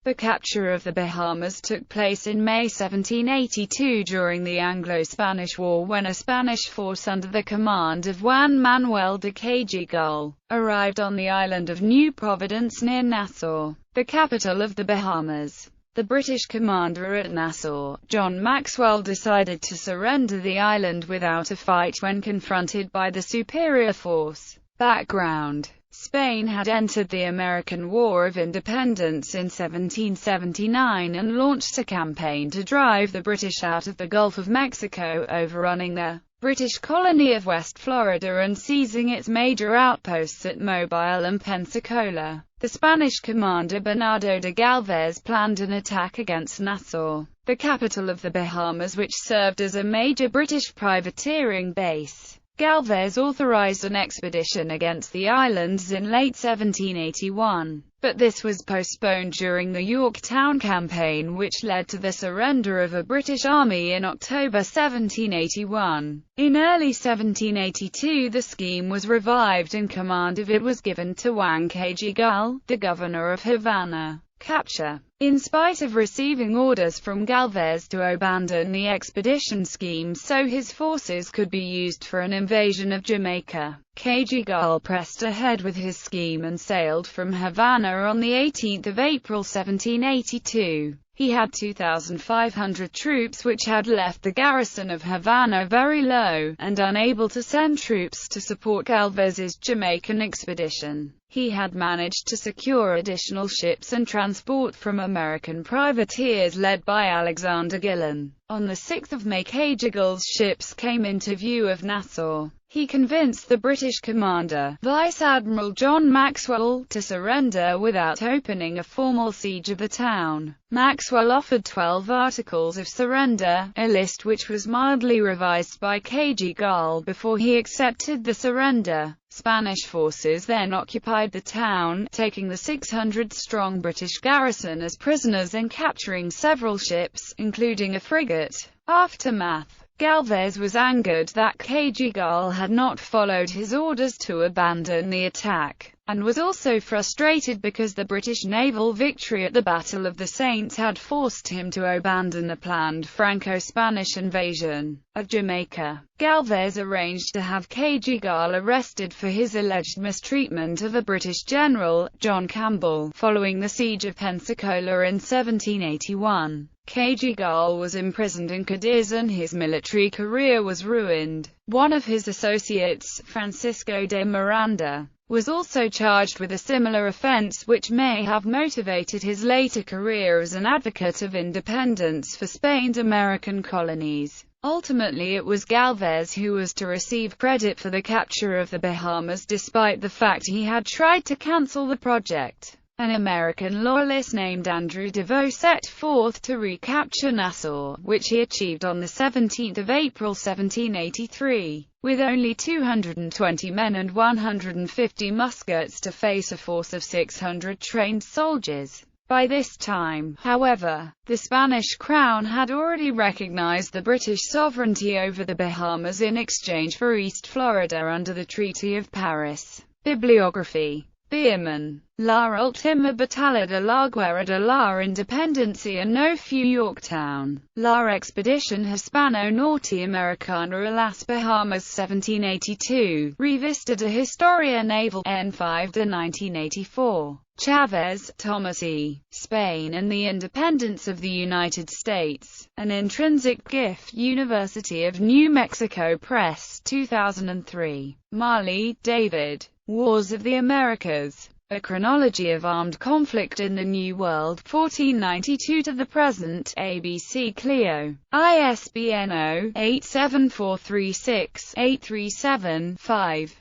The capture of the Bahamas took place in May 1782 during the Anglo-Spanish War, when a Spanish force under the command of Juan Manuel de Cajigal arrived on the island of New Providence near Nassau, the capital of the Bahamas. The British commander at Nassau, John Maxwell, decided to surrender the island without a fight when confronted by the superior force. Background: Spain had entered the American War of Independence in 1779 and launched a campaign to drive the British out of the Gulf of Mexico, overrunning the British colony of West Florida and seizing its major outposts at Mobile and Pensacola. The Spanish commander Bernardo de Galvez planned an attack against Nassau, the capital of the Bahamas, which served as a major British privateering base. Galvez authorized an expedition against the islands in late 1781, but this was postponed during the Yorktown campaign, which led to the surrender of a British army in October 1781. In early 1782 the scheme was revived and command of it was given to Juan Cajigal, the governor of Havana. Capture. In spite of receiving orders from Galvez to abandon the expedition scheme so his forces could be used for an invasion of Jamaica, Cajigal pressed ahead with his scheme and sailed from Havana on 18 April 1782. He had 2,500 troops which had left the garrison of Havana very low, and unable to send troops to support Galvez's Jamaican expedition. He had managed to secure additional ships and transport from American privateers led by Alexander Gillan. On 6 May Cajigal's ships came into view of Nassau. He convinced the British commander, Vice Admiral John Maxwell, to surrender without opening a formal siege of the town. Maxwell offered 12 articles of surrender, a list which was mildly revised by Cajigal before he accepted the surrender. Spanish forces then occupied the town, taking the 600-strong British garrison as prisoners and capturing several ships, including a frigate. Aftermath. Galvez was angered that Cajigal had not followed his orders to abandon the attack, and was also frustrated because the British naval victory at the Battle of the Saints had forced him to abandon a planned Franco-Spanish invasion of Jamaica. Galvez arranged to have Cajigal arrested for his alleged mistreatment of a British general, John Campbell, following the siege of Pensacola in 1781. Cajigal was imprisoned in Cadiz and his military career was ruined. One of his associates, Francisco de Miranda, was also charged with a similar offense, which may have motivated his later career as an advocate of independence for Spain's American colonies. Ultimately it was Galvez who was to receive credit for the capture of the Bahamas, despite the fact he had tried to cancel the project. An American loyalist named Andrew DeVoe set forth to recapture Nassau, which he achieved on 17 April 1783, with only 220 men and 150 muskets to face a force of 600 trained soldiers. By this time, however, the Spanish crown had already recognized the British sovereignty over the Bahamas in exchange for East Florida under the Treaty of Paris. Bibliography. Bierman. La última batalla de la guerra de la independencia no fue Yorktown. La expedición hispano-norteamericana a las Bahamas 1782. Revista de Historia Naval, N5 de 1984. Chavez, Thomas E. Spain and the Independence of the United States. An Intrinsic Gift. University of New Mexico Press, 2003. Marley, David. Wars of the Americas. A Chronology of Armed Conflict in the New World, 1492 to the Present, ABC Clio. ISBN 0-87436-837-5.